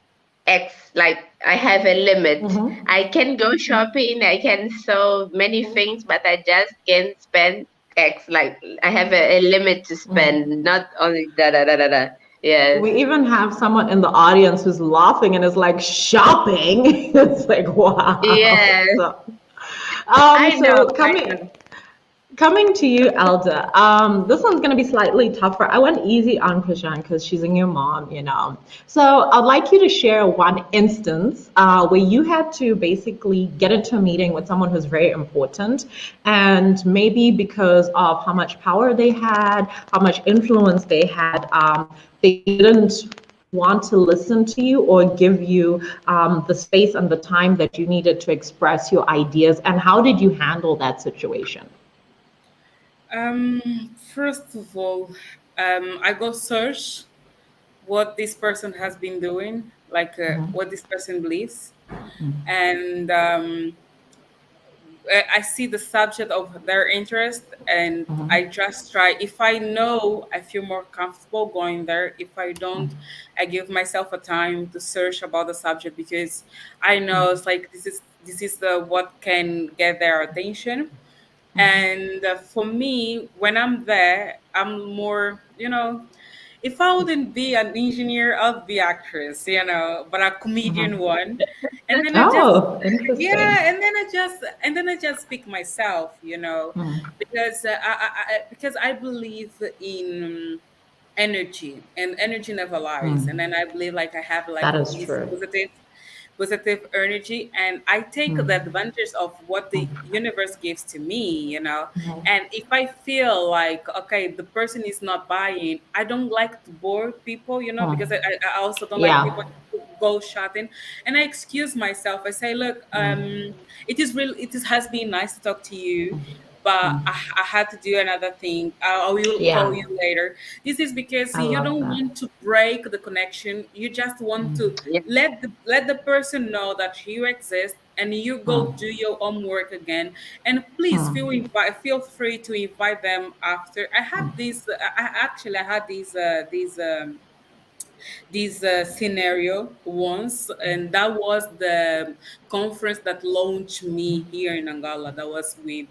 B: X. Like I have a limit.
A: mhm.
B: I can go shopping. I can so many things, but I just can spend X. Like I have a limit to spend, not only da da da da da. Yes.
A: We even have someone in the audience who's laughing and is like, shopping. It's like, wow.
B: Yes.
A: So,
B: I know.
A: so
B: I
A: coming
B: know.
A: Coming to you, Alda. This one's going to be slightly tougher. I went easy on Christiane because she's a new mom, you know. So I'd like you to share one instance where you had to basically get into a meeting with someone who's very important, and maybe because of how much power they had, how much influence they had, they didn't want to listen to you or give you the space and the time that you needed to express your ideas. And how did you handle that situation?
C: First of all, I go search what this person has been doing, like what this person believes, and I see the subject of their interest, and I just try. If I know, I feel more comfortable going there. If I don't, I give myself a time to search about the subject because I know it's like this is the what can get their attention. And for me, when I'm there, I'm more, if I wouldn't be an engineer, I'd be actress, but a comedian one. And then I just,
A: Oh, interesting.
C: yeah, and then I just speak myself, because I believe in energy, and energy never lies. And then I believe like I have like
A: That is
C: this
A: true.
C: positive energy, and I take the advantage of what the universe gives to me, and if I feel like, okay, the person is not buying, I don't like to bore people, because I also don't like people
A: Yeah.
C: to go shouting, and I excuse myself. I say, look, it has been nice to talk to you, but I had to do another thing. I will call
A: Yeah.
C: you later. This is because
A: I
C: you
A: love
C: don't
A: that.
C: want to break the connection. You just want to
B: Yeah.
C: let the person know that you exist, and you go do your homework again. And please feel free to invite them after. I had this. I had this scenario once, and that was the conference that launched me here in Angola. That was with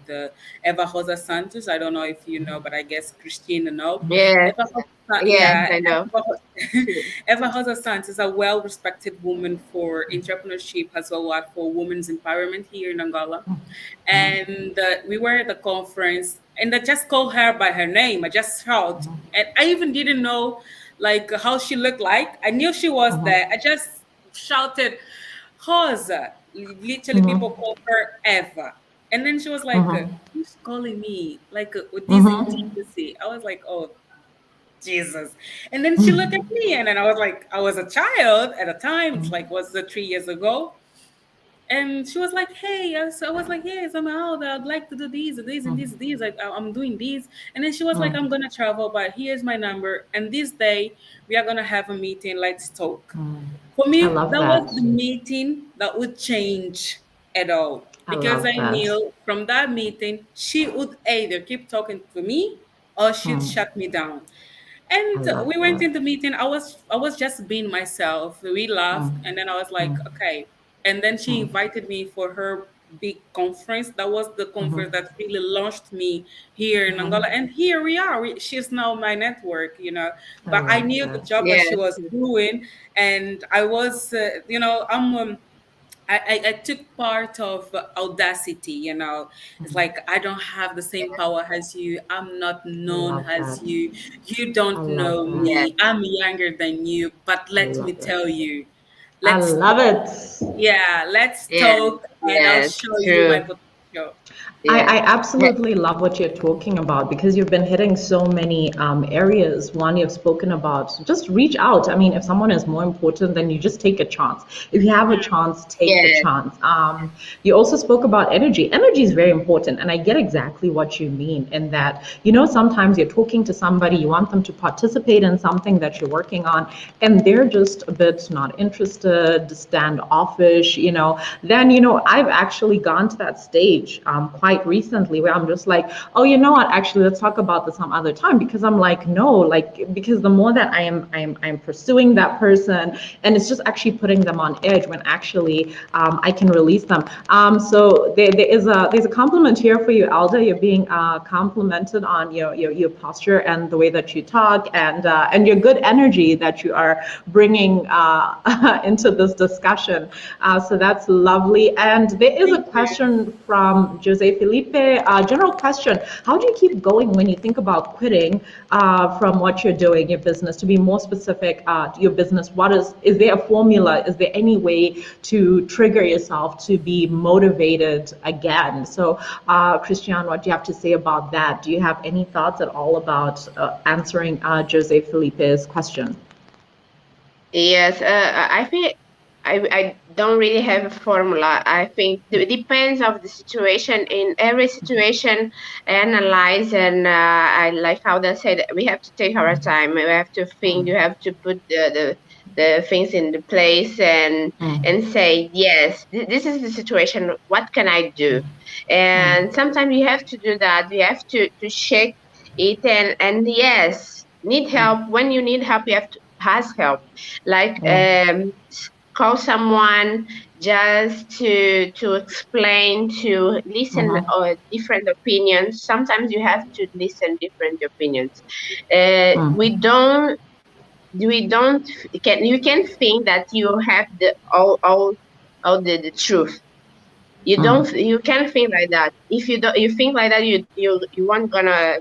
C: Eva Rosa Santos. I don't know if you know, but I guess Christina know.
B: Yes. Yes,
C: Yeah,
B: I know.
C: Eva Rosa Santos is a well-respected woman for entrepreneurship as well as for women's empowerment here in Angola. And we were at the conference, and I just called her by her name. I just shout, and I even didn't know like how she looked like. I knew she was there. I just shouted, Rosa. Literally, people call her Eva. And then she was like, who's calling me? Like with this intimacy. I was like, oh, Jesus. And then she looked at me, and then I was like, I was a child at the time. It's like, was it 3 years ago? And she was like, hey, I was like, yes, I'm Alda. I'd like to do these and these and these and these. I'm doing these. And then she was like, I'm going to travel, but here's my number. And this day, we are going to have a meeting. Let's talk. For
A: I
C: me,
A: love
C: that was
A: that.
C: the meeting that would change it all.
A: I
C: Because
A: love
C: I
A: that.
C: knew from that meeting, she would either keep talking to me or she'd shut me down.
A: I
C: And
A: love
C: we went
A: that.
C: in the meeting. I was just being myself. We laughed, and then I was like, okay. And then she invited me for her big conference. That was the conference that really launched me here in Angola. And here we are. She's now my network.
A: I
C: But I
A: love
C: knew the
A: that.
C: job that she
B: Yes,
C: was doing, and I was, I took part of Audacity. It's like I don't have the same power as you. I'm not
A: I
C: known
A: love
C: as
A: that.
C: you. You
A: I
C: don't
A: love
C: know
A: that.
B: yes,
C: me. I'm younger than you. But
A: I
C: let me
A: love it.
C: tell you,
A: I
C: let's
A: love
C: talk.
A: it.
C: Yeah, let's
B: yes,
C: talk, and I'll
B: yes,
C: show you my
B: true.
C: potential.
B: Yes.
A: I absolutely love what you're talking about because you've been hitting so many areas. One, you've spoken about just reach out. I mean, if someone is more important, then you just take a chance. If you have a chance, take the
B: Yes,
A: chance. You also spoke about energy. Energy is very important, and I get exactly what you mean in that, sometimes you're talking to somebody, you want them to participate in something that you're working on, and they're just a bit not interested, standoffish, then, I've actually gone to that stage quite recently where I'm just like, oh, you know what? Actually, let's talk about this some other time because I'm like, no, like because the more that I am pursuing that person, and it's just actually putting them on edge when actually I can release them. So there's a compliment here for you, Alda. You're being complimented on your posture and the way that you talk and your good energy that you are bringing into this discussion. So that's lovely. And there is a
C: Thank you.
A: question from Jose Felipe. General question: how do you keep going when you think about quitting from what you're doing, your business? To be more specific, your business. What is there a formula? Is there any way to trigger yourself to be motivated again? So, Cristiane, what do you have to say about that? Do you have any thoughts at all about answering Jose Felipe's question?
B: yes. I think I don't really have a formula. I think it depends of the situation. In every situation, analyze and I like how they said we have to take our time. We have to think. You have to put the things in the place and say yes. This is the situation. What can I do? And sometimes you have to do that. You have to shake it and yes, need help. When you need help, you have to ask help like call someone just to explain to listen different opinions. Sometimes you have to listen different opinions. We don't you can think that you have the all the truth. You can't think like that. If you think like that, you won't gonna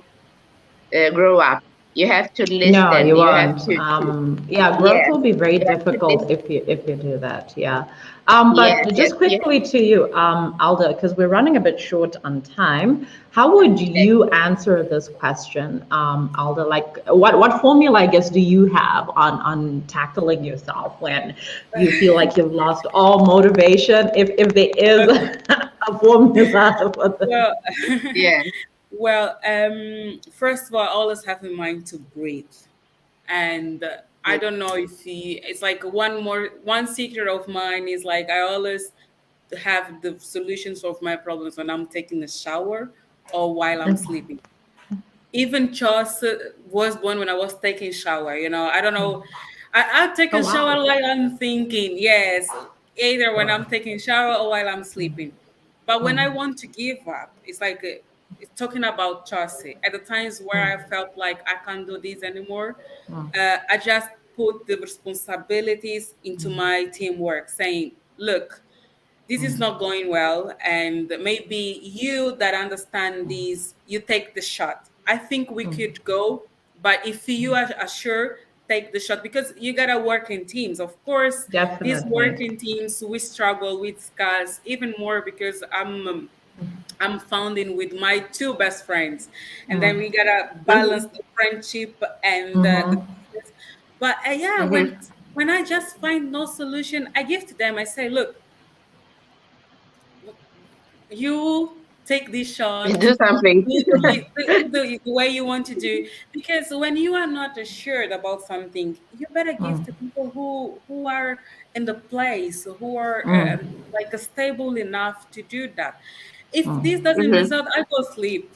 B: grow up. You have to
A: No,
B: listen.
A: you
B: You have
A: won't.
B: to
A: Yeah, growth
B: yes,
A: will be very
B: you have to
A: difficult
B: listen.
A: if you do that. Yeah.
B: Yes,
A: But
B: yes,
A: just quickly to you, Alda, because we're running a bit short on time. How would you answer this question, Alda? Like, what formula, I guess, do you have on tackling yourself when you feel like you've lost all motivation? If there is a formula for this.
C: Well,
B: yes.
C: well, first of all, always have in mind to breathe. And I don't know if it's like one secret of mine is like I always have the solutions of my problems when I'm taking a shower or while I'm sleeping. Even Charles was born when I was taking shower. I don't know. I take
A: Oh
C: a shower
A: wow.
C: while I'm thinking. Yes, either when I'm taking shower or while I'm sleeping. But when I want to give up, talking about Chelsea, at the times where I felt like I can't do this anymore, I just put the responsibilities into my teamwork, saying, look, this is not going well, and maybe you that understand this, you take the shot. I think we could go, but if you are sure, take the shot, because you gotta work in teams. Of course, these
A: Definitely.
C: working teams, we struggle with scars even more, because I'm founding with my two best friends, and then we gotta balance the friendship and the
A: Mm-hmm.
C: business. But yeah, when I just find no solution, I give to them. I say, look, you take this shot,
B: Do something.
C: do the way you want to do, because when you are not assured about something, you better give to people who are in the place, who are like stable enough to do that. If this doesn't
B: Mhm.
C: result, I go sleep.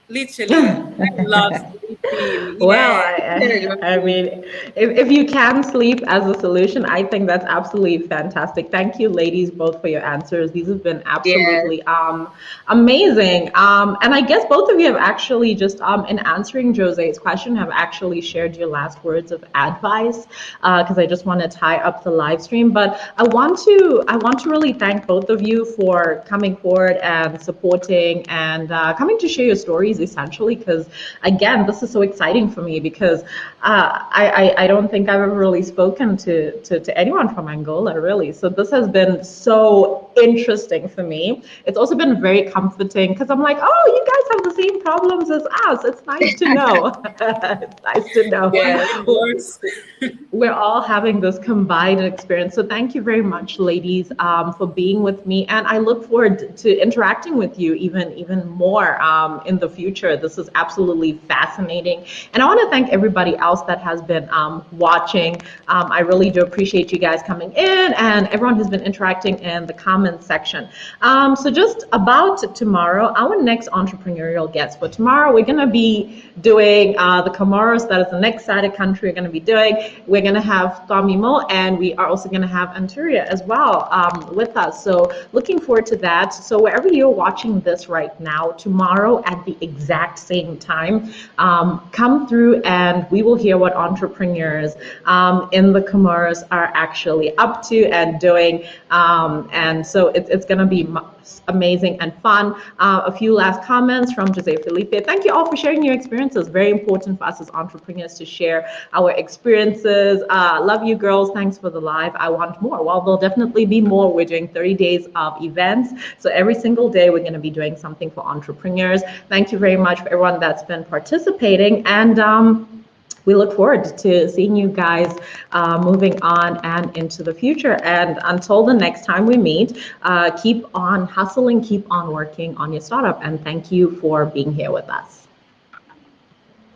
C: Literally, I love sleeping.
A: Well,
C: Yeah.
A: I mean, if you can sleep as a solution, I think that's absolutely fantastic. Thank you, ladies, both for your answers. These have been
B: Yes.
A: absolutely amazing. And I guess both of you have actually just in answering Jose's question have actually shared your last words of advice, because I just want to tie up the live stream. But I want to really thank both of you for coming forward and supporting and coming to share your stories, essentially, because again, this is so exciting for me because I don't think I've ever really spoken to anyone from Angola, really. So this has been so interesting for me. It's also been very comforting because I'm like, oh, you guys have the same problems as us. It's nice to know. It's nice to
B: Yes.
C: Even
A: know.
C: worse.
A: We're all having this combined experience. So thank you very much, ladies, for being with me. And I look forward to interacting with you even more in the future. This is absolutely fascinating. And I want to thank everybody else that has been watching. I really do appreciate you guys coming in and everyone who's been interacting in the comments section. So just about tomorrow, our next entrepreneurial guest for tomorrow, we're going to be doing the Comoros. That is the next SADC country we're going to be doing. We're going to have Twamimo, and we are also going to have Anturia as well with us. So looking forward to that. So wherever you're watching this right now, tomorrow at the exact same time, come through and we will hear what entrepreneurs in the Comoros are actually up to and doing. And so it's going to be amazing and fun. A few last comments from Jose Felipe. Thank you all for sharing your experiences. Very important for us as entrepreneurs to share our experiences. Love you girls. Thanks for the live. I want more. Well, there'll definitely be more. We're doing 30 days of events. So every single day we're going to be doing something for entrepreneurs. Thank you very much for everyone that's been participating. And we look forward to seeing you guys moving on and into the future. And until the next time we meet, keep on hustling, keep on working on your startup. And thank you for being here with us.